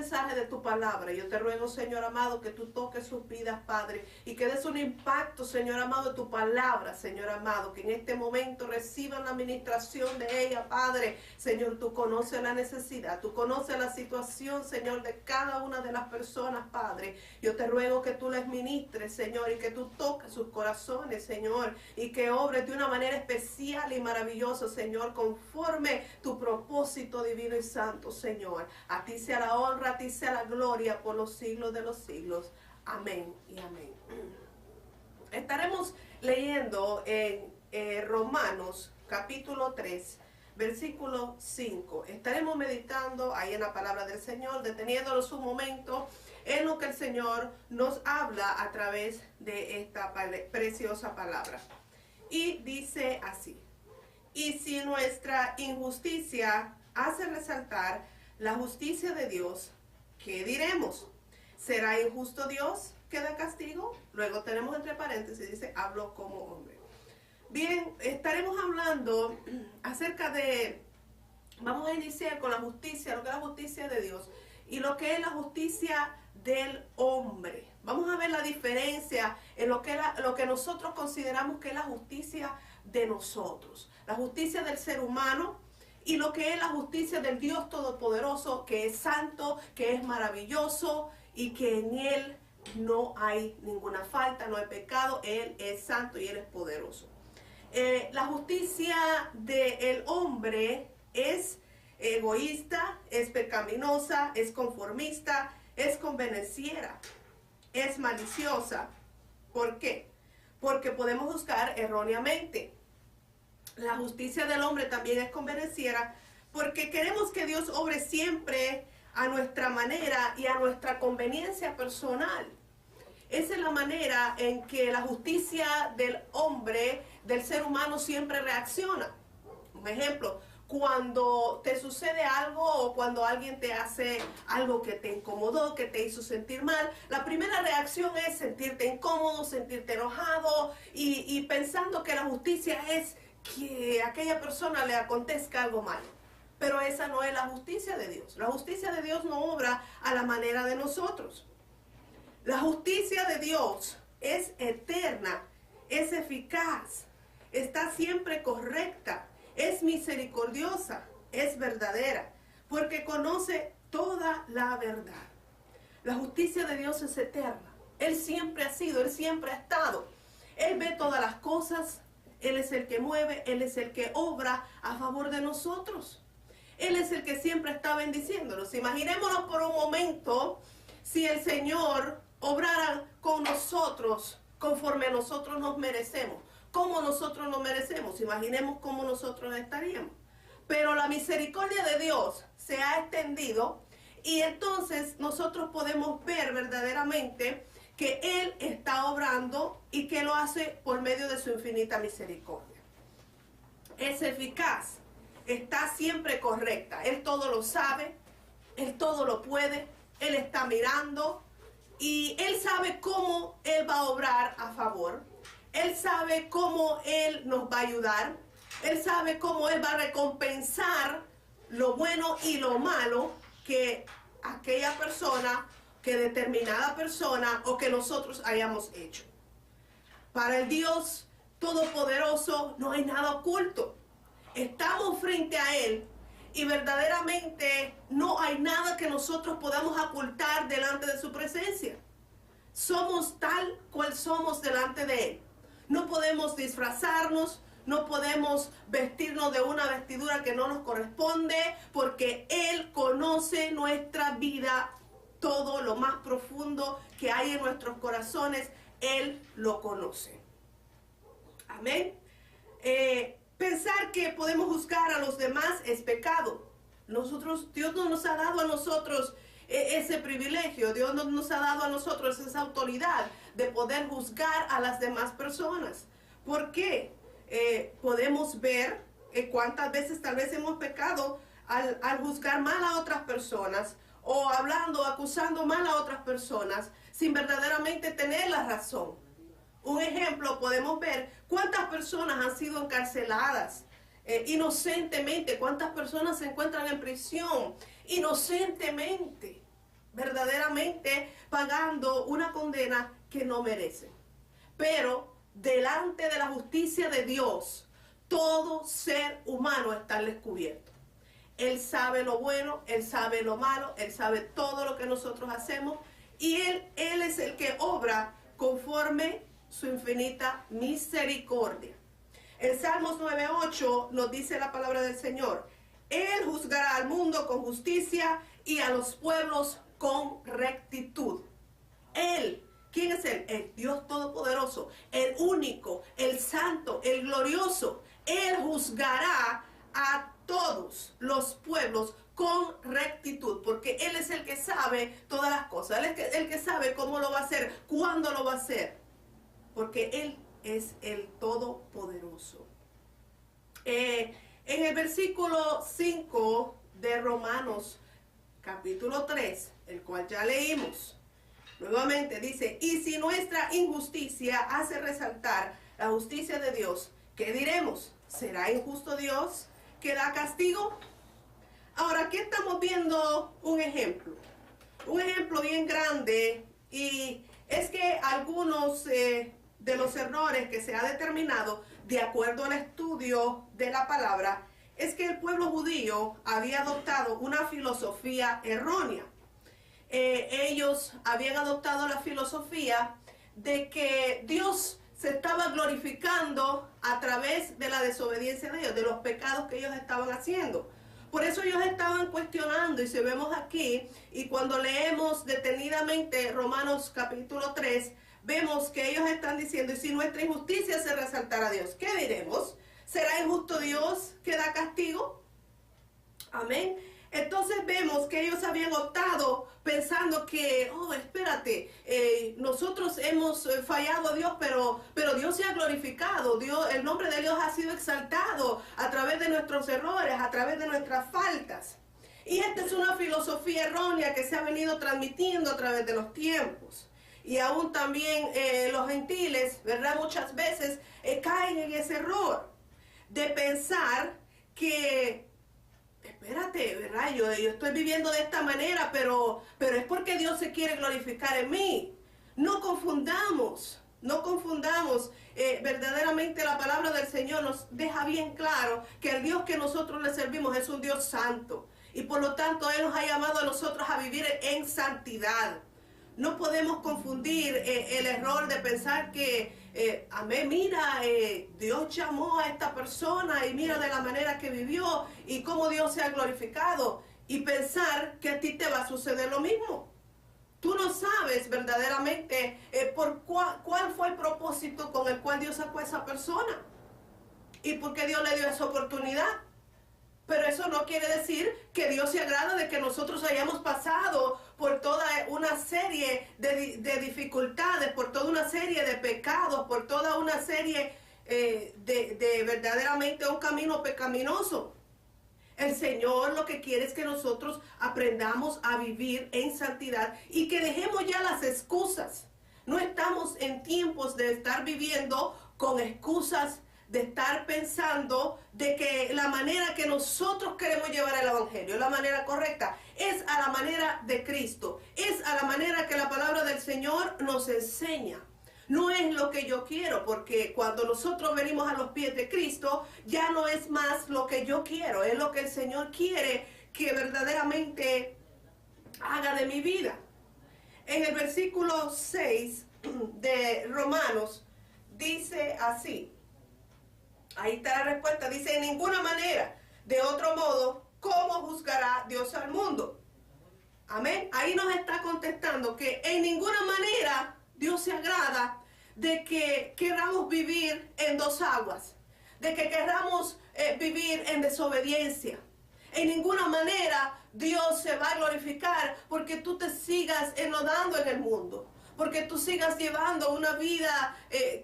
mensaje de tu palabra. Yo te ruego, Señor amado, que tú toques sus vidas, Padre, y que des un impacto, Señor amado, de tu palabra, Señor amado, que en este momento reciban la administración de ella, Padre. Señor, tú conoces la necesidad, tú conoces la situación, Señor, de cada una de las personas, Padre. Yo te ruego que tú les ministres, Señor, y que tú toques sus corazones, Señor, y que obres de una manera especial y maravillosa, Señor, conforme tu propósito divino y santo, Señor. A ti sea la honra, a ti sea la gloria por los siglos de los siglos. Amén y amén. Estaremos leyendo en Romanos capítulo 3, versículo 5. Estaremos meditando ahí en la palabra del Señor, deteniéndonos un momento en lo que el Señor nos habla a través de esta preciosa palabra. Y dice así: y si nuestra injusticia hace resaltar la justicia de Dios, ¿qué diremos? ¿Será injusto Dios que da castigo? Luego tenemos entre paréntesis, dice, hablo como hombre. Bien, estaremos hablando acerca de, vamos a iniciar con la justicia, lo que es la justicia de Dios y lo que es la justicia del hombre. Vamos a ver la diferencia en lo que nosotros consideramos que es la justicia de nosotros, la justicia del ser humano y lo que es la justicia del Dios Todopoderoso, que es santo, que es maravilloso y que en Él no hay ninguna falta, no hay pecado. Él es santo y Él es poderoso. La justicia del hombre es egoísta, es pecaminosa, es conformista, es convenenciera, es maliciosa. ¿Por qué? Porque podemos juzgar erróneamente. La justicia del hombre también es convenenciera porque queremos que Dios obre siempre a nuestra manera y a nuestra conveniencia personal. Esa es la manera en que la justicia del hombre, del ser humano, siempre reacciona. Un ejemplo, cuando te sucede algo o cuando alguien te hace algo que te incomodó, que te hizo sentir mal, la primera reacción es sentirte incómodo, sentirte enojado y pensando que la justicia es que a aquella persona le acontezca algo malo. Pero esa no es la justicia de Dios. La justicia de Dios no obra a la manera de nosotros. La justicia de Dios es eterna, es eficaz, está siempre correcta, es misericordiosa, es verdadera, porque conoce toda la verdad. La justicia de Dios es eterna. Él siempre ha sido, Él siempre ha estado. Él ve todas las cosas, Él es el que mueve, Él es el que obra a favor de nosotros. Él es el que siempre está bendiciéndonos. Imaginémonos por un momento si el Señor obrara con nosotros conforme a nosotros nos merecemos, como nosotros nos merecemos. Imaginemos cómo nosotros estaríamos. Pero la misericordia de Dios se ha extendido y entonces nosotros podemos ver verdaderamente que Él está obrando y que lo hace por medio de su infinita misericordia. Es eficaz, está siempre correcta. Él todo lo sabe, Él todo lo puede, Él está mirando y Él sabe cómo Él va a obrar a favor. Él sabe cómo Él nos va a ayudar. Él sabe cómo Él va a recompensar lo bueno y lo malo que aquella persona, que determinada persona o que nosotros hayamos hecho. Para el Dios Todopoderoso no hay nada oculto. Estamos frente a Él y verdaderamente no hay nada que nosotros podamos ocultar delante de su presencia. Somos tal cual somos delante de Él. No podemos disfrazarnos, no podemos vestirnos de una vestidura que no nos corresponde, porque Él conoce nuestra vida, todo lo más profundo que hay en nuestros corazones, Él lo conoce. Amén. Pensar que podemos juzgar a los demás es pecado. Dios no nos ha dado a nosotros ese privilegio. Dios no nos ha dado a nosotros esa autoridad de poder juzgar a las demás personas. ¿Por qué? Podemos ver cuántas veces tal vez hemos pecado al juzgar mal a otras personas o hablando, acusando mal a otras personas sin verdaderamente tener la razón. Un ejemplo, podemos ver cuántas personas han sido encarceladas inocentemente, cuántas personas se encuentran en prisión inocentemente. verdaderamente pagando una condena que no merecen. Pero delante de la justicia de Dios, todo ser humano está al descubierto. Él sabe lo bueno, Él sabe lo malo, Él sabe todo lo que nosotros hacemos y Él es el que obra conforme su infinita misericordia. En Salmos 9:8 nos dice la palabra del Señor: Él juzgará al mundo con justicia y a los pueblos con rectitud. Él, ¿quién es Él? El Dios Todopoderoso, el único, el santo, el glorioso. Él juzgará a todos los pueblos con rectitud, porque Él es el que sabe todas las cosas. Él es el que sabe cómo lo va a hacer, cuándo lo va a hacer, porque Él es el Todopoderoso. En el versículo 5 de Romanos, capítulo 3, el cual ya leímos, nuevamente dice: y si nuestra injusticia hace resaltar la justicia de Dios, ¿qué diremos? ¿Será injusto Dios que da castigo? Ahora, aquí estamos viendo un ejemplo bien grande, y es que algunos de los errores que se ha determinado de acuerdo al estudio de la palabra es que el pueblo judío había adoptado una filosofía errónea. Ellos habían adoptado la filosofía de que Dios se estaba glorificando a través de la desobediencia de ellos, de los pecados que ellos estaban haciendo. Por eso ellos estaban cuestionando, y si vemos aquí, y cuando leemos detenidamente Romanos capítulo 3, vemos que ellos están diciendo: y si nuestra injusticia se resaltara a Dios, ¿qué diremos? ¿Será injusto Dios que da castigo? Amén. Entonces vemos que ellos habían optado pensando que, espérate, nosotros hemos fallado a Dios, pero Dios se ha glorificado, el nombre de Dios ha sido exaltado a través de nuestros errores, a través de nuestras faltas. Y esta es una filosofía errónea que se ha venido transmitiendo a través de los tiempos. Y aún también los gentiles, ¿verdad? Muchas veces caen en ese error de pensar que, espérate, ¿verdad? Yo estoy viviendo de esta manera, pero es porque Dios se quiere glorificar en mí. No confundamos. Verdaderamente la palabra del Señor nos deja bien claro que el Dios que nosotros le servimos es un Dios santo. Y por lo tanto Él nos ha llamado a nosotros a vivir en santidad. No podemos confundir el error de pensar que, amén, mira, Dios llamó a esta persona y mira de la manera que vivió y cómo Dios se ha glorificado, y pensar que a ti te va a suceder lo mismo. Tú no sabes verdaderamente cuál fue el propósito con el cual Dios sacó a esa persona y por qué Dios le dio esa oportunidad. Pero eso no quiere decir que Dios se agrada de que nosotros hayamos pasado por toda una serie de dificultades, por toda una serie de pecados, por toda una serie de verdaderamente un camino pecaminoso. El Señor lo que quiere es que nosotros aprendamos a vivir en santidad y que dejemos ya las excusas. No estamos en tiempos de estar viviendo con excusas, de estar pensando de que la manera que nosotros queremos llevar el evangelio, la manera correcta, es a la manera de Cristo, es a la manera que la palabra del Señor nos enseña. No es lo que yo quiero, porque cuando nosotros venimos a los pies de Cristo, ya no es más lo que yo quiero, es lo que el Señor quiere que verdaderamente haga de mi vida. En el versículo 6 de Romanos dice así. Ahí está la respuesta. Dice: en ninguna manera, de otro modo, ¿cómo juzgará Dios al mundo? Amén. Ahí nos está contestando que en ninguna manera Dios se agrada de que queramos vivir en dos aguas, de que queramos vivir en desobediencia. En ninguna manera Dios se va a glorificar porque tú te sigas enlodando en el mundo, porque tú sigas llevando una vida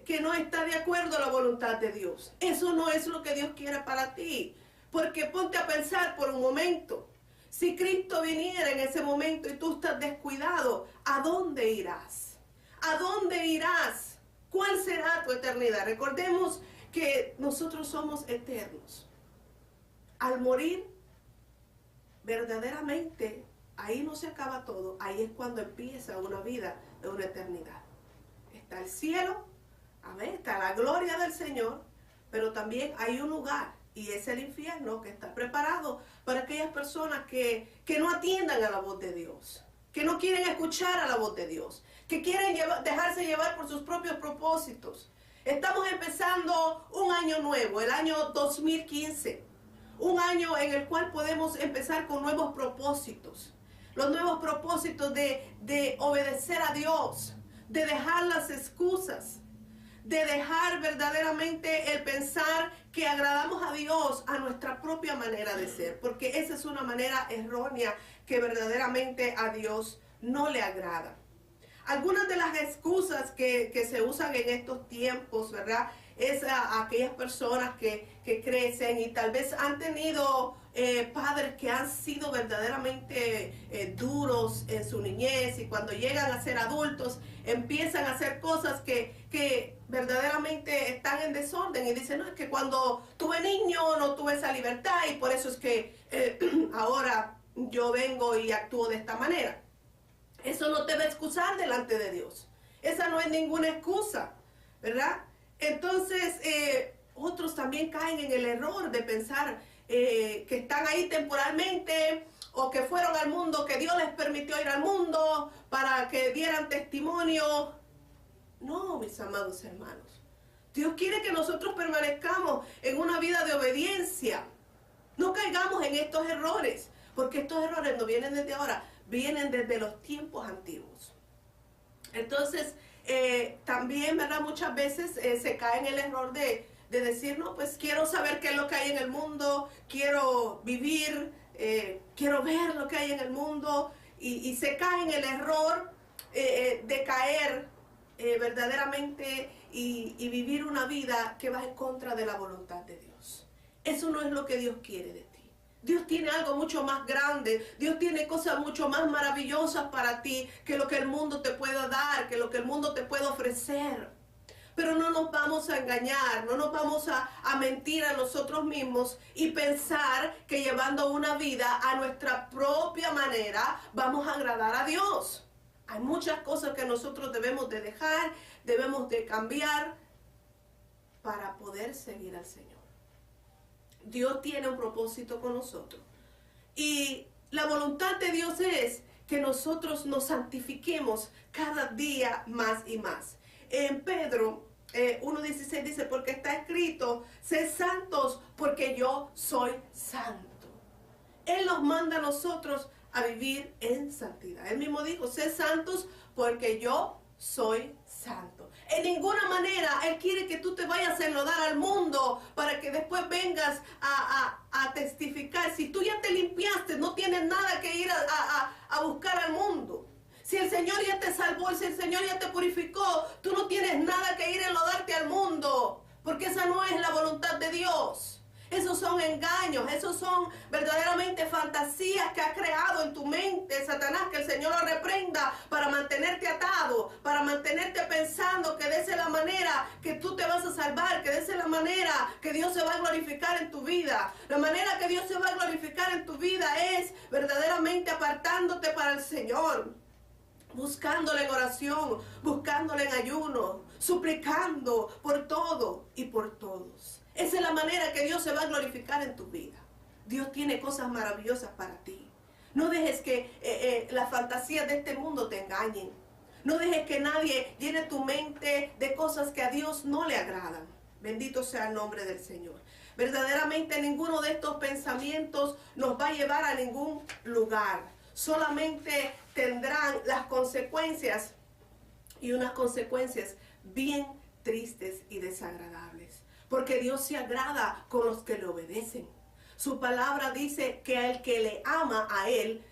que no está de acuerdo a la voluntad de Dios. Eso no es lo que Dios quiere para ti. Porque ponte a pensar por un momento. Si Cristo viniera en ese momento y tú estás descuidado, ¿a dónde irás? ¿A dónde irás? ¿Cuál será tu eternidad? Recordemos que nosotros somos eternos. Al morir, verdaderamente ahí no se acaba todo, ahí es cuando empieza una vida de una eternidad. Está el cielo, amén, está la gloria del Señor, pero también hay un lugar, y es el infierno, que está preparado para aquellas personas que no atiendan a la voz de Dios, que no quieren escuchar a la voz de Dios, que quieren dejarse llevar por sus propios propósitos. Estamos empezando un año nuevo, el año 2015, un año en el cual podemos empezar con nuevos propósitos. Los nuevos propósitos de obedecer a Dios, de dejar las excusas, de dejar verdaderamente el pensar que agradamos a Dios a nuestra propia manera de ser, porque esa es una manera errónea que verdaderamente a Dios no le agrada. Algunas de las excusas que se usan en estos tiempos, ¿verdad? Es a aquellas personas que crecen y tal vez han tenido padres que han sido verdaderamente duros en su niñez, y cuando llegan a ser adultos empiezan a hacer cosas que verdaderamente están en desorden, y dicen, no, es que cuando tuve niño no tuve esa libertad y por eso es que ahora yo vengo y actúo de esta manera. Eso no te va a excusar delante de Dios. Esa no es ninguna excusa, ¿verdad? Entonces, otros también caen en el error de pensar que están ahí temporalmente, o que fueron al mundo, que Dios les permitió ir al mundo para que dieran testimonio. No, mis amados hermanos. Dios quiere que nosotros permanezcamos en una vida de obediencia. No caigamos en estos errores, porque estos errores no vienen desde ahora, vienen desde los tiempos antiguos. Entonces, también, ¿verdad? Muchas veces se cae en el error de decir, no, pues quiero saber qué es lo que hay en el mundo, quiero vivir, quiero ver lo que hay en el mundo, y se cae en el error de caer verdaderamente y vivir una vida que va en contra de la voluntad de Dios. Eso no es lo que Dios quiere de ti. Dios tiene algo mucho más grande. Dios tiene cosas mucho más maravillosas para ti que lo que el mundo te pueda dar, que lo que el mundo te pueda ofrecer. Pero no nos vamos a engañar, no nos vamos a mentir a nosotros mismos y pensar que llevando una vida a nuestra propia manera vamos a agradar a Dios. Hay muchas cosas que nosotros debemos de dejar, debemos de cambiar para poder seguir al Señor. Dios tiene un propósito con nosotros. Y la voluntad de Dios es que nosotros nos santifiquemos cada día más y más. En Pedro 1:16 dice, porque está escrito, sed santos porque yo soy santo. Él nos manda a nosotros a vivir en santidad. Él mismo dijo, sed santos porque yo soy santo. En ninguna manera Él quiere que tú te vayas a enlodar al mundo para que después vengas a testificar. Si tú ya te limpiaste, no tienes nada que ir a buscar al mundo. Si el Señor ya te salvó, si el Señor ya te purificó, tú no tienes nada que ir a enlodarte al mundo, porque esa no es la voluntad de Dios. Esos son engaños, esos son verdaderamente fantasías que ha creado en tu mente Satanás, que el Señor lo reprenda para mantenerte atado, para mantenerte pensando que de esa es la manera que tú te vas a salvar, que de esa es la manera que Dios se va a glorificar en tu vida. La manera que Dios se va a glorificar en tu vida es verdaderamente apartándote para el Señor, buscándole en oración, buscándole en ayuno, suplicando por todo y por todos. Esa es la manera que Dios se va a glorificar en tu vida. Dios tiene cosas maravillosas para ti. No dejes que las fantasías de este mundo te engañen. No dejes que nadie llene tu mente de cosas que a Dios no le agradan. Bendito sea el nombre del Señor. Verdaderamente ninguno de estos pensamientos nos va a llevar a ningún lugar. Solamente tendrán las consecuencias, y unas consecuencias bien tristes y desagradables. Porque Dios se agrada con los que le obedecen. Su palabra dice que al que le ama a Él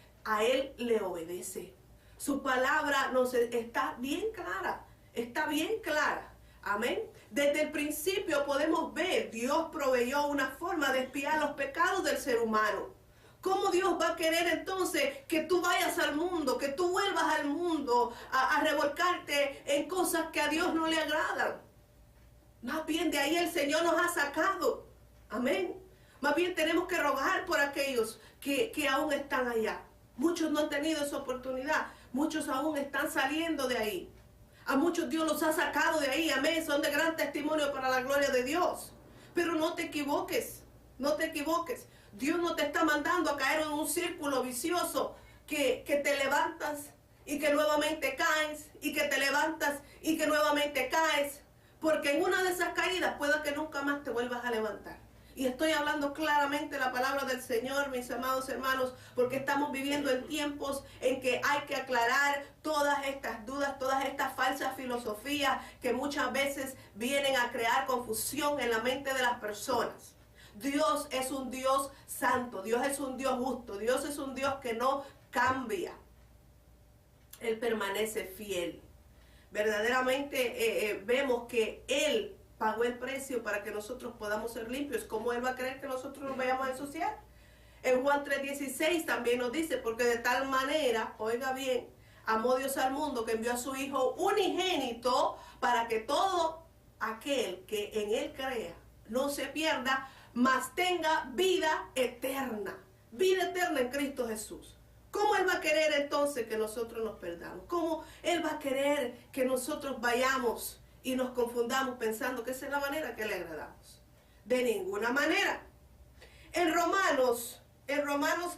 le obedece. Su palabra está bien clara, está bien clara. Amén. Desde el principio podemos ver, Dios proveyó una forma de expiar los pecados del ser humano. ¿Cómo Dios va a querer entonces que tú vayas al mundo, que tú vuelvas al mundo a revolcarte en cosas que a Dios no le agradan? Más bien de ahí el Señor nos ha sacado. Amén. Más bien tenemos que rogar por aquellos que aún están allá. Muchos no han tenido esa oportunidad. Muchos aún están saliendo de ahí. A muchos Dios los ha sacado de ahí. Amén. Son de gran testimonio para la gloria de Dios. Pero no te equivoques. No te equivoques. Dios no te está mandando a caer en un círculo vicioso que te levantas y que nuevamente caes, y que te levantas y que nuevamente caes. Porque en una de esas caídas puede que nunca más te vuelvas a levantar. Y estoy hablando claramente la palabra del Señor, mis amados hermanos, porque estamos viviendo en tiempos en que hay que aclarar todas estas dudas, todas estas falsas filosofías que muchas veces vienen a crear confusión en la mente de las personas. Dios es un Dios santo, Dios es un Dios justo, Dios es un Dios que no cambia. Él permanece fiel. Verdaderamente vemos que Él pagó el precio para que nosotros podamos ser limpios. ¿Cómo Él va a querer que nosotros nos vayamos a ensuciar? En Juan 3:16 también nos dice, porque de tal manera, oiga bien, amó Dios al mundo que envió a su Hijo unigénito para que todo aquel que en Él crea no se pierda, mas tenga vida eterna en Cristo Jesús. ¿Cómo Él va a querer entonces que nosotros nos perdamos? ¿Cómo Él va a querer que nosotros vayamos y nos confundamos pensando que esa es la manera que le agradamos? De ninguna manera. En Romanos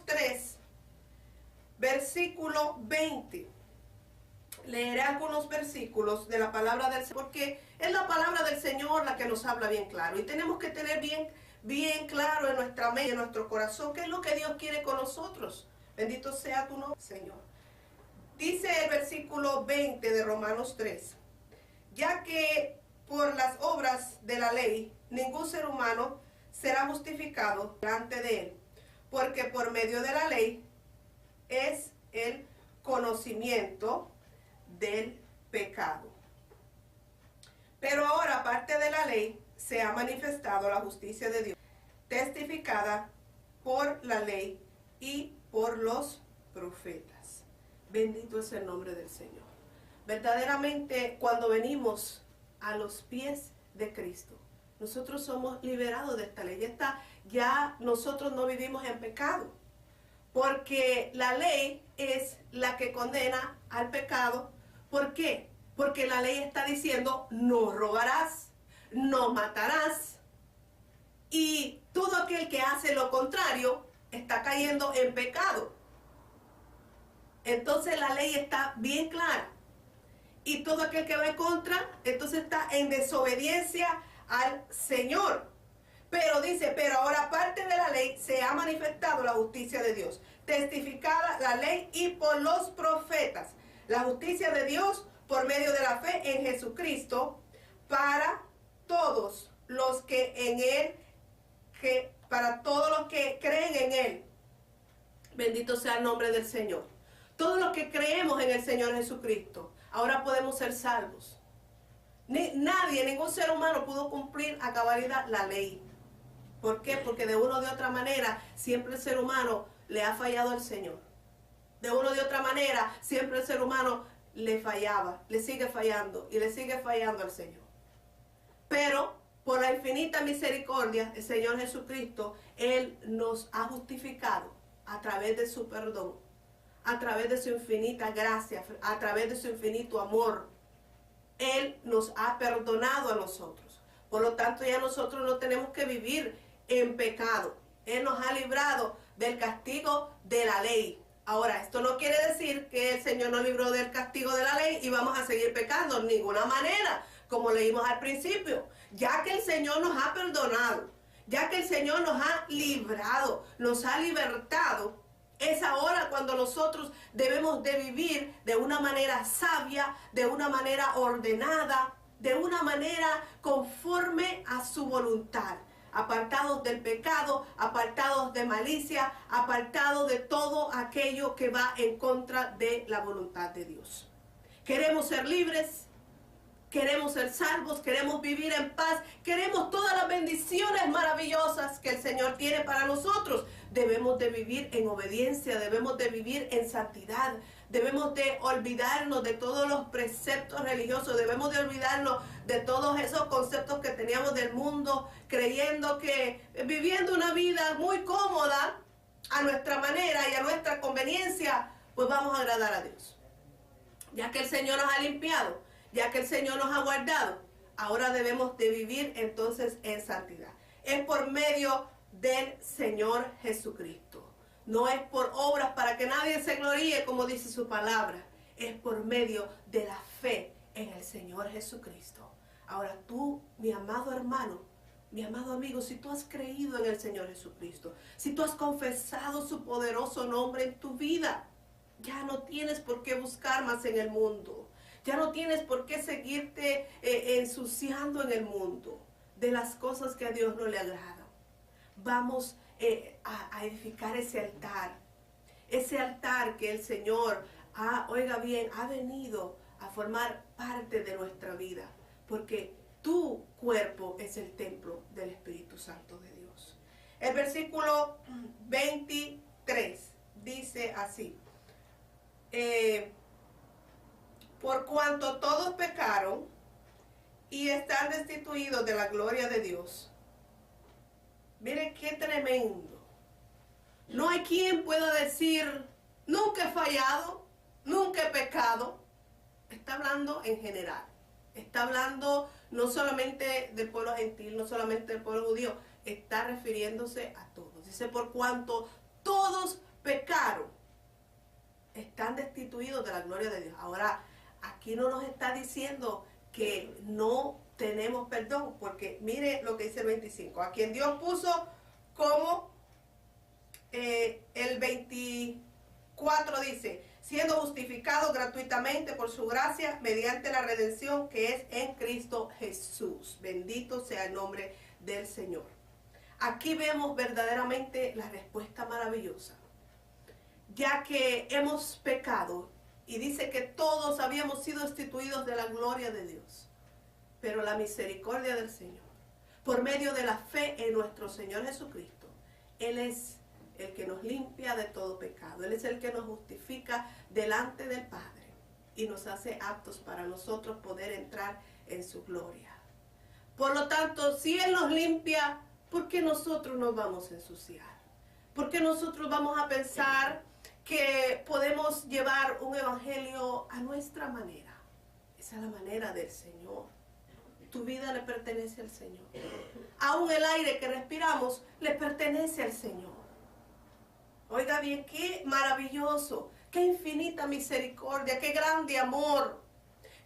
3, versículo 20. Leeré algunos versículos de la palabra del Señor, porque es la palabra del Señor la que nos habla bien claro. Y tenemos que tener bien claro en nuestra mente, en nuestro corazón, qué es lo que Dios quiere con nosotros. Bendito sea tu nombre, Señor. Dice el versículo 20 de Romanos 3. Ya que por las obras de la ley ningún ser humano será justificado delante de él, porque por medio de la ley es el conocimiento del pecado. Pero ahora, aparte de la ley, se ha manifestado la justicia de Dios, testificada por la ley y por los profetas. Bendito es el nombre del Señor. Verdaderamente, cuando venimos a los pies de Cristo, nosotros somos liberados de esta ley. Ya nosotros no vivimos en pecado, porque la ley es la que condena al pecado. ¿Por qué? Porque la ley está diciendo: no robarás, no matarás, y todo aquel que hace lo contrario está cayendo en pecado. Entonces la ley está bien clara. Y todo aquel que va en contra, entonces está en desobediencia al Señor. Pero dice, pero ahora aparte de la ley se ha manifestado la justicia de Dios, testificada la ley y por los profetas. La justicia de Dios por medio de la fe en Jesucristo para todos los que en Él, para todos los que creen en Él. Bendito sea el nombre del Señor. Todos los que creemos en el Señor Jesucristo, ahora podemos ser salvos. Nadie, ningún ser humano pudo cumplir a cabalidad la ley. ¿Por qué? Porque de una o de otra manera siempre el ser humano le ha fallado al Señor. De una o de otra manera siempre el ser humano le fallaba, le sigue fallando y le sigue fallando al Señor. Pero por la infinita misericordia, el Señor Jesucristo, Él nos ha justificado a través de su perdón, a través de su infinita gracia, a través de su infinito amor. Él nos ha perdonado a nosotros. Por lo tanto, ya nosotros no tenemos que vivir en pecado. Él nos ha librado del castigo de la ley. Ahora, esto no quiere decir que el Señor nos libró del castigo de la ley y vamos a seguir pecando. De ninguna manera, como leímos al principio. Ya que el Señor nos ha perdonado, ya que el Señor nos ha librado, nos ha libertado, es ahora cuando nosotros debemos de vivir de una manera sabia, de una manera ordenada, de una manera conforme a su voluntad. Apartados del pecado, apartados de malicia, apartados de todo aquello que va en contra de la voluntad de Dios. Queremos ser libres, queremos ser salvos, queremos vivir en paz, queremos todas las bendiciones maravillosas que el Señor tiene para nosotros. Debemos de vivir en obediencia, debemos de vivir en santidad, debemos de olvidarnos de todos los preceptos religiosos, debemos de olvidarnos de todos esos conceptos que teníamos del mundo, creyendo que viviendo una vida muy cómoda, a nuestra manera y a nuestra conveniencia, pues vamos a agradar a Dios. Ya que el Señor nos ha limpiado, ya que el Señor nos ha guardado, ahora debemos de vivir entonces en santidad. Es por medio del Señor Jesucristo. No es por obras para que nadie se gloríe, como dice su palabra. Es por medio de la fe en el Señor Jesucristo. Ahora tú, mi amado hermano, mi amado amigo, si tú has creído en el Señor Jesucristo, si tú has confesado su poderoso nombre en tu vida, ya no tienes por qué buscar más en el mundo. Ya no tienes por qué seguirte ensuciando en el mundo de las cosas que a Dios no le agradan. Vamos a edificar ese altar que el Señor oiga bien, ha venido a formar parte de nuestra vida, porque tu cuerpo es el templo del Espíritu Santo de Dios. El versículo 23 dice así: por cuanto todos pecaron y están destituidos de la gloria de Dios. Miren qué tremendo. No hay quien pueda decir, nunca he fallado, nunca he pecado. Está hablando en general. Está hablando no solamente del pueblo gentil, no solamente del pueblo judío. Está refiriéndose a todos. Dice, por cuanto todos pecaron, están destituidos de la gloria de Dios. Ahora, aquí no nos está diciendo que no tenemos perdón, porque mire lo que dice el 25, a quien Dios puso como el 24 dice, siendo justificado gratuitamente por su gracia mediante la redención que es en Cristo Jesús. Bendito sea el nombre del Señor. Aquí vemos verdaderamente la respuesta maravillosa, ya que hemos pecado, y dice que todos habíamos sido destituidos de la gloria de Dios. Pero la misericordia del Señor, por medio de la fe en nuestro Señor Jesucristo, Él es el que nos limpia de todo pecado. Él es el que nos justifica delante del Padre y nos hace aptos para nosotros poder entrar en su gloria. Por lo tanto, si Él nos limpia, ¿por qué nosotros nos vamos a ensuciar? ¿Por qué nosotros vamos a pensar que podemos llevar un evangelio a nuestra manera? Esa es la manera del Señor. Tu vida le pertenece al Señor. Aún el aire que respiramos le pertenece al Señor. Oiga bien, qué maravilloso, qué infinita misericordia, qué grande amor,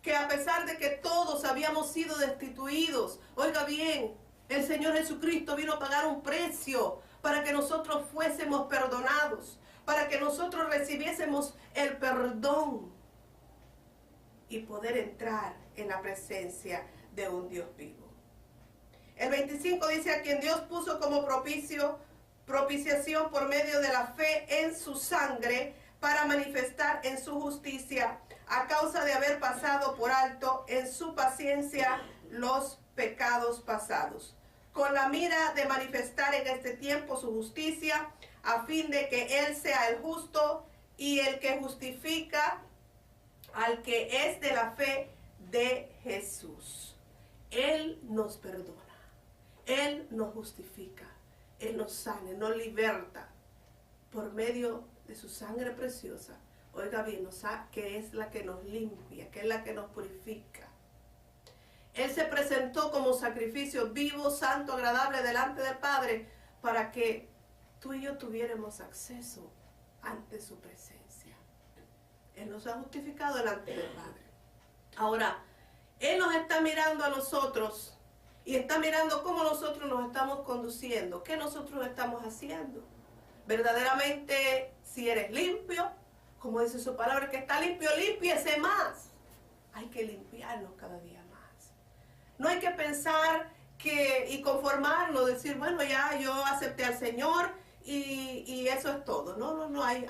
que a pesar de que todos habíamos sido destituidos, oiga bien, el Señor Jesucristo vino a pagar un precio para que nosotros fuésemos perdonados, para que nosotros recibiésemos el perdón y poder entrar en la presencia de un Dios vivo. El 25 dice, a quien Dios puso como propiciación por medio de la fe en su sangre, para manifestar en su justicia, a causa de haber pasado por alto en su paciencia los pecados pasados, con la mira de manifestar en este tiempo su justicia, a fin de que Él sea el justo y el que justifica al que es de la fe de Jesús. Él nos perdona, Él nos justifica, Él nos sana, nos liberta por medio de su sangre preciosa. Oiga bien, que es la que nos limpia, que es la que nos purifica. Él se presentó como sacrificio vivo, santo, agradable delante del Padre, para que tú y yo tuviéramos acceso ante su presencia. Él nos ha justificado delante del Padre. Ahora, Él nos está mirando a nosotros y está mirando cómo nosotros nos estamos conduciendo, qué nosotros estamos haciendo. Verdaderamente, si eres limpio, como dice su palabra, que está limpio, límpiese más. Hay que limpiarnos cada día más. No hay que pensar y conformarnos, decir, bueno, ya yo acepté al Señor y eso es todo. No, hay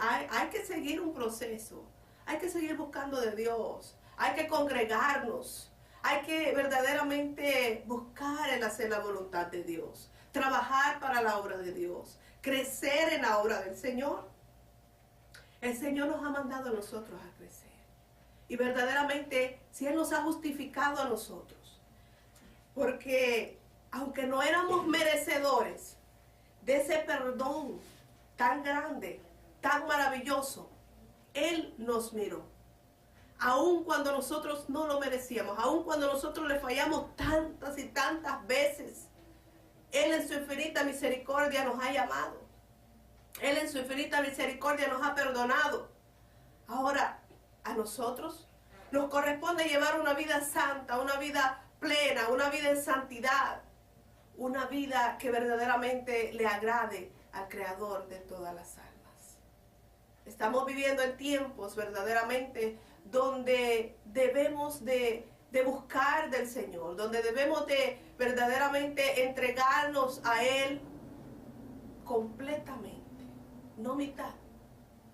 que seguir un proceso. Hay que seguir buscando de Dios. Hay que congregarnos. Hay que verdaderamente buscar el hacer la voluntad de Dios. Trabajar para la obra de Dios. Crecer en la obra del Señor. El Señor nos ha mandado a nosotros a crecer. Y verdaderamente, si Él nos ha justificado a nosotros, porque aunque no éramos merecedores de ese perdón tan grande, tan maravilloso, Él nos miró. Aun cuando nosotros no lo merecíamos, aun cuando nosotros le fallamos tantas y tantas veces, Él en su infinita misericordia nos ha llamado. Él en su infinita misericordia nos ha perdonado. Ahora, a nosotros nos corresponde llevar una vida santa, una vida plena, una vida en santidad, una vida que verdaderamente le agrade al Creador de todas las almas. Estamos viviendo en tiempos verdaderamente donde debemos de buscar del Señor, donde debemos de verdaderamente entregarnos a Él completamente, no mitad.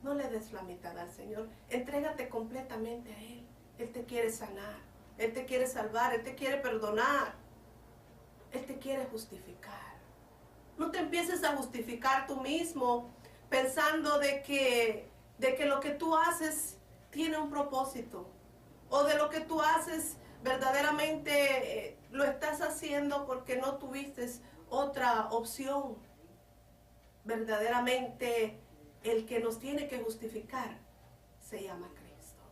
No le des la mitad al Señor, entrégate completamente a Él. Él te quiere sanar, Él te quiere salvar, Él te quiere perdonar, Él te quiere justificar. No te empieces a justificar tú mismo pensando de que lo que tú haces tiene un propósito, o de lo que tú haces verdaderamente lo estás haciendo porque no tuviste otra opción. Verdaderamente el que nos tiene que justificar se llama Cristo.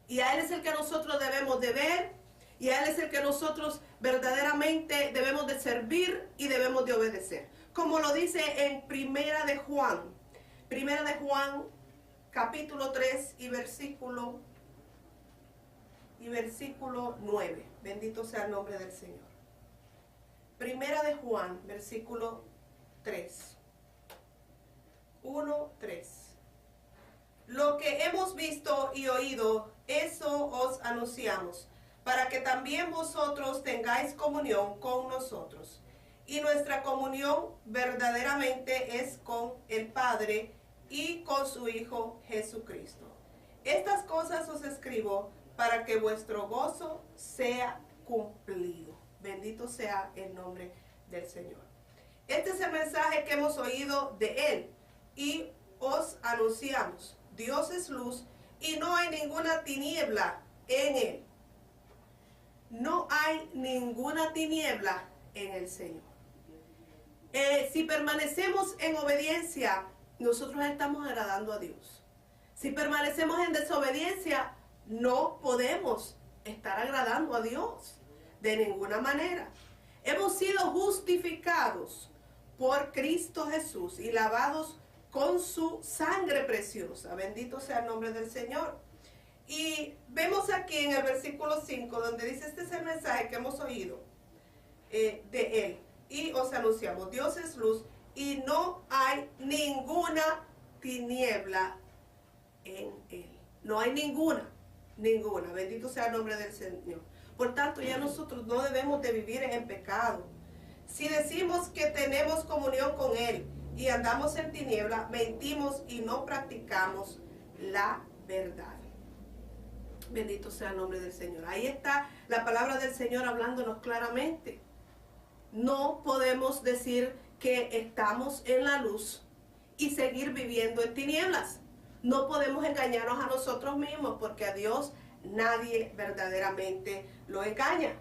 Y a Él es el que nosotros debemos de ver, y a Él es el que nosotros verdaderamente debemos de servir y debemos de obedecer. Como lo dice en Primera de Juan capítulo 3 y versículo 9. Bendito sea el nombre del Señor. Primera de Juan, versículo 3. 1:3. Lo que hemos visto y oído, eso os anunciamos, para que también vosotros tengáis comunión con nosotros. Y nuestra comunión verdaderamente es con el Padre y con su Hijo Jesucristo. Estas cosas os escribo para que vuestro gozo sea cumplido. Bendito sea el nombre del Señor. Este es el mensaje que hemos oído de Él y os anunciamos. Dios es luz y no hay ninguna tiniebla en Él. No hay ninguna tiniebla en el Señor. Si permanecemos en obediencia, nosotros estamos agradando a Dios. Si permanecemos en desobediencia, no podemos estar agradando a Dios de ninguna manera. Hemos sido justificados por Cristo Jesús y lavados con su sangre preciosa. Bendito sea el nombre del Señor. Y vemos aquí en el versículo 5, donde dice: este es el mensaje que hemos oído de Él y os anunciamos. Dios es luz y no hay ninguna tiniebla en Él. No hay ninguna. Bendito sea el nombre del Señor. Por tanto, ya nosotros no debemos de vivir en pecado. Si decimos que tenemos comunión con Él y andamos en tiniebla, mentimos y no practicamos la verdad. Bendito sea el nombre del Señor. Ahí está la palabra del Señor hablándonos claramente. No podemos decir que estamos en la luz y seguir viviendo en tinieblas. No podemos engañarnos a nosotros mismos, porque a Dios nadie verdaderamente lo engaña.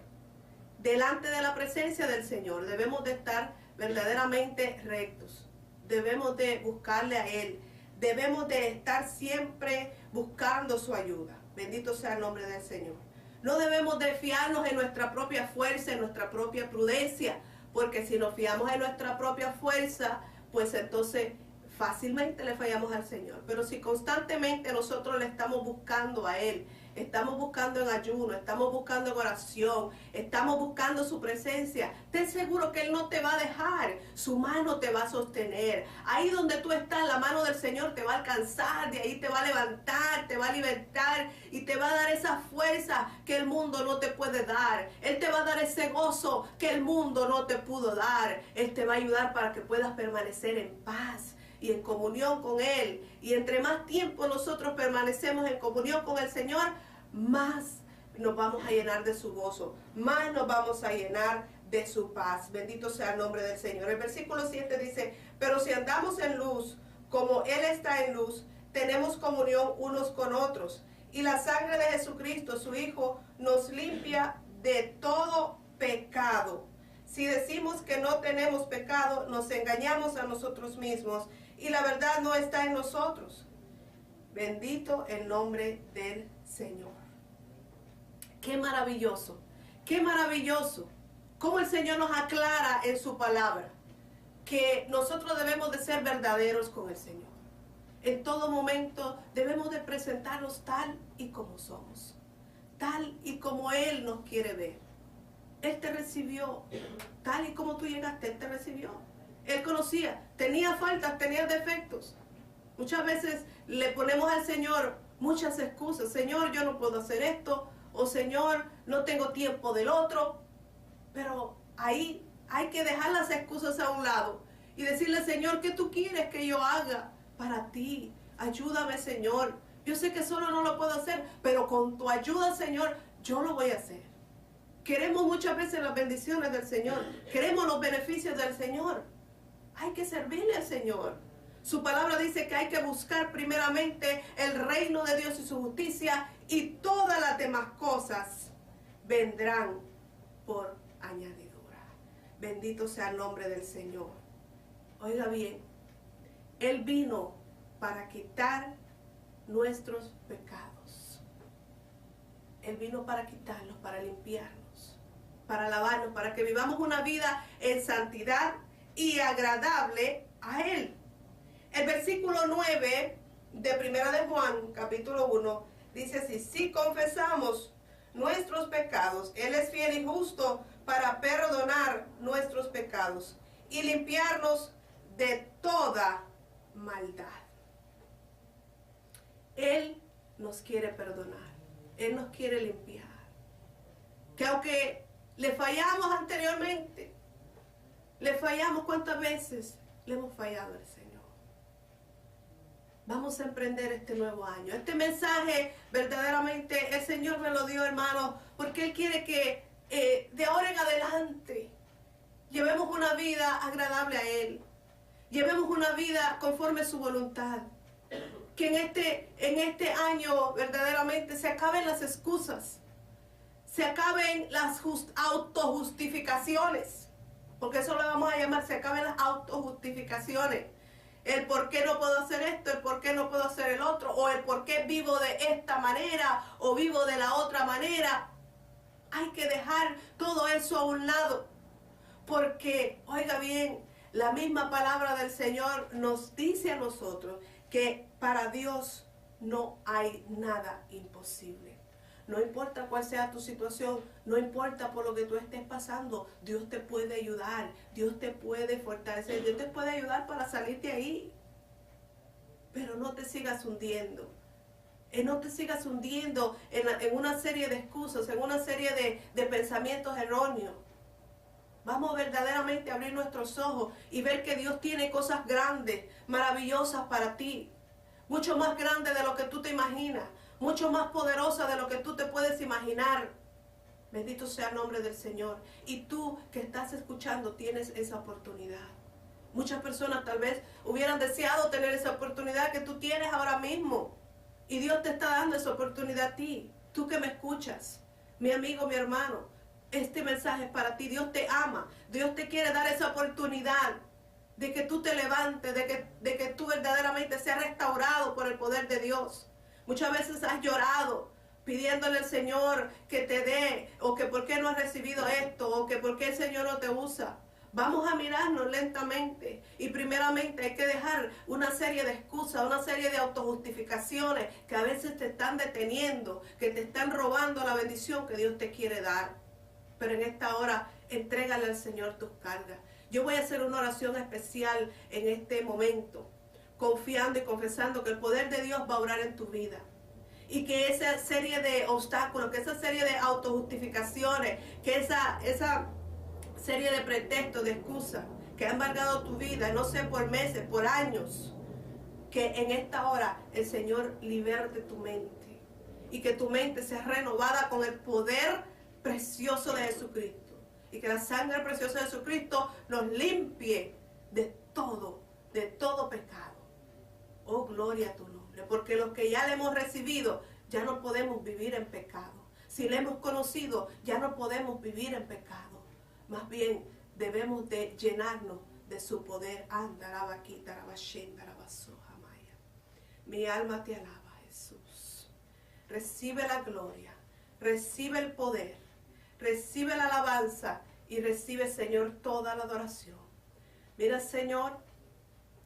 Delante de la presencia del Señor debemos de estar verdaderamente rectos. Debemos de buscarle a Él. Debemos de estar siempre buscando su ayuda. Bendito sea el nombre del Señor. No debemos de fiarnos en nuestra propia fuerza, en nuestra propia prudencia, porque si nos fiamos en nuestra propia fuerza, pues entonces fácilmente le fallamos al Señor. Pero si constantemente nosotros le estamos buscando a Él, estamos buscando en ayuno, estamos buscando en oración, estamos buscando su presencia, ten seguro que Él no te va a dejar. Su mano te va a sostener. Ahí donde tú estás, la mano del Señor te va a alcanzar, de ahí te va a levantar, te va a libertar y te va a dar esa fuerza que el mundo no te puede dar. Él te va a dar ese gozo que el mundo no te pudo dar. Él te va a ayudar para que puedas permanecer en paz y en comunión con Él. Y entre más tiempo nosotros permanecemos en comunión con el Señor, más nos vamos a llenar de su gozo, más nos vamos a llenar de su paz. Bendito sea el nombre del Señor. El versículo 7 dice: pero si andamos en luz, como Él está en luz, tenemos comunión unos con otros. Y la sangre de Jesucristo, su Hijo, nos limpia de todo pecado. Si decimos que no tenemos pecado, nos engañamos a nosotros mismos y la verdad no está en nosotros. Bendito el nombre del Señor. Qué maravilloso, qué maravilloso. Cómo el Señor nos aclara en su palabra que nosotros debemos de ser verdaderos con el Señor. En todo momento debemos de presentarnos tal y como somos, tal y como Él nos quiere ver. Él te recibió, tal y como tú llegaste, Él te recibió. Él conocía, tenía faltas, tenía defectos. Muchas veces le ponemos al Señor muchas excusas. Señor, yo no puedo hacer esto, o Señor, no tengo tiempo del otro. Pero ahí hay que dejar las excusas a un lado y decirle, Señor, ¿qué tú quieres que yo haga para ti? Ayúdame, Señor. Yo sé que solo no lo puedo hacer, pero con tu ayuda, Señor, yo lo voy a hacer. Queremos muchas veces las bendiciones del Señor. Queremos los beneficios del Señor. Hay que servirle al Señor. Su palabra dice que hay que buscar primeramente el reino de Dios y su justicia, y todas las demás cosas vendrán por añadidura. Bendito sea el nombre del Señor. Oiga bien, Él vino para quitar nuestros pecados. Él vino para quitarlos, para limpiarnos, para lavarnos, para que vivamos una vida en santidad y agradable a Él. El versículo 9 de Primera de Juan, capítulo 1, dice así: si confesamos nuestros pecados, Él es fiel y justo para perdonar nuestros pecados y limpiarnos de toda maldad. Él nos quiere perdonar, Él nos quiere limpiar. Que aunque le fallamos anteriormente, le fallamos, ¿cuántas veces le hemos fallado al Señor? Vamos a emprender este nuevo año. Este mensaje verdaderamente el Señor me lo dio, hermano, porque Él quiere que de ahora en adelante llevemos una vida agradable a Él. Llevemos una vida conforme a su voluntad. Que en este año verdaderamente se acaben las excusas. Se acaben las autojustificaciones. Porque eso lo vamos a llamar, se acaben las autojustificaciones. El por qué no puedo hacer esto, el por qué no puedo hacer el otro, o el por qué vivo de esta manera, o vivo de la otra manera. Hay que dejar todo eso a un lado. Porque, oiga bien, la misma palabra del Señor nos dice a nosotros que para Dios no hay nada imposible. No importa cuál sea tu situación, no importa por lo que tú estés pasando, Dios te puede ayudar, Dios te puede fortalecer, Dios te puede ayudar para salir de ahí. Pero no te sigas hundiendo. No te sigas hundiendo en una serie de excusas, en una serie de pensamientos erróneos. Vamos verdaderamente a abrir nuestros ojos y ver que Dios tiene cosas grandes, maravillosas para ti. Mucho más grandes de lo que tú te imaginas. Mucho más poderosas de lo que tú te puedes imaginar. Bendito sea el nombre del Señor. Y tú que estás escuchando tienes esa oportunidad. Muchas personas tal vez hubieran deseado tener esa oportunidad que tú tienes ahora mismo. Y Dios te está dando esa oportunidad a ti. Tú que me escuchas, mi amigo, mi hermano. Este mensaje es para ti. Dios te ama. Dios te quiere dar esa oportunidad de que tú te levantes, de que tú verdaderamente seas restaurado por el poder de Dios. Muchas veces has llorado pidiéndole al Señor que te dé, o que por qué no has recibido esto, o que por qué el Señor no te usa. Vamos a mirarnos lentamente y primeramente hay que dejar una serie de excusas, una serie de autojustificaciones que a veces te están deteniendo, que te están robando la bendición que Dios te quiere dar. Pero en esta hora, entrégale al Señor tus cargas. Yo voy a hacer una oración especial en este momento, confiando y confesando que el poder de Dios va a obrar en tu vida. Y que esa serie de obstáculos, que esa serie de autojustificaciones, que esa serie de pretextos, de excusas, que han embargado tu vida, no sé, por meses, por años, que en esta hora el Señor liberte tu mente. Y que tu mente sea renovada con el poder precioso de Jesucristo. Y que la sangre preciosa de Jesucristo nos limpie de todo pecado. Oh, gloria a tu nombre. Porque los que ya le hemos recibido, ya no podemos vivir en pecado. Si le hemos conocido, ya no podemos vivir en pecado. Más bien, debemos de llenarnos de su poder. Mi alma te alaba, Jesús. Recibe la gloria, recibe el poder, recibe la alabanza y recibe, Señor, toda la adoración. Mira, Señor,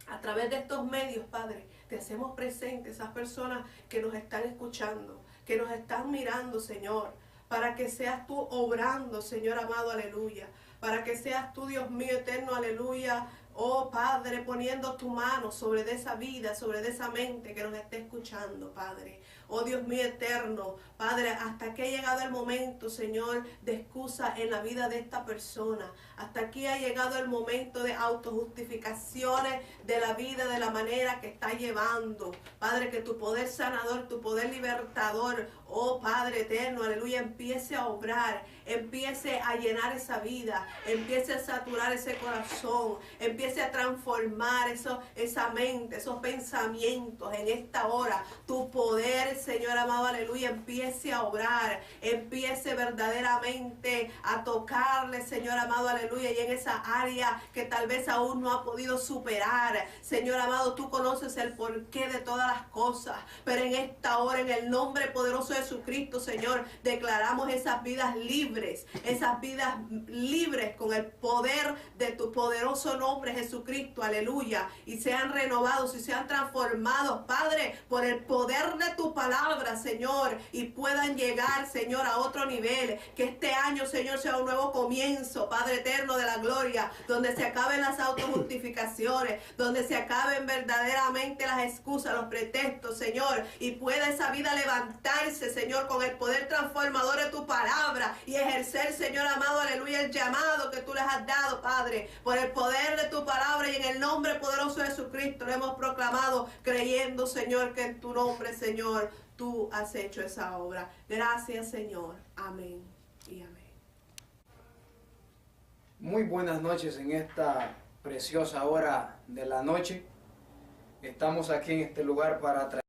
a través de estos medios, Padre, te hacemos presentes esas personas que nos están escuchando, que nos están mirando, Señor, para que seas tú obrando, Señor amado, aleluya, para que seas tú, Dios mío eterno, aleluya, oh Padre, poniendo tu mano sobre de esa vida, sobre de esa mente que nos esté escuchando, Padre. Oh Dios mío eterno, Padre, hasta que ha llegado el momento, Señor, de excusa en la vida de esta persona. Hasta aquí ha llegado el momento de autojustificaciones de la vida, de la manera que está llevando. Padre, que tu poder sanador, tu poder libertador, oh Padre eterno, aleluya, empiece a obrar, empiece a llenar esa vida, empiece a saturar ese corazón, empiece a transformar esa mente, esos pensamientos en esta hora. Tu poder, Señor amado, aleluya, empiece a obrar, empiece verdaderamente a tocarle, Señor amado, aleluya, y en esa área que tal vez aún no ha podido superar. Señor amado, tú conoces el porqué de todas las cosas, pero en esta hora, en el nombre poderoso de Jesucristo, Señor, declaramos esas vidas libres con el poder de tu poderoso nombre, Jesucristo, aleluya, y sean renovados y sean transformados, Padre, por el poder de tu palabra, Señor, y puedan llegar, Señor, a otro nivel. Que este año, Señor, sea un nuevo comienzo, Padre eterno de la gloria, donde se acaben las autojustificaciones, donde se acaben verdaderamente las excusas, los pretextos, Señor, y pueda esa vida levantarse, Señor, con el poder transformador de tu palabra y ejercer, Señor amado, aleluya, el llamado que tú les has dado, Padre, por el poder de tu palabra, y en el nombre poderoso de Jesucristo lo hemos proclamado, creyendo, Señor, que en tu nombre, Señor, tú has hecho esa obra. Gracias, Señor. Amén y amén. Muy buenas noches en esta preciosa hora de la noche. Estamos aquí en este lugar para traer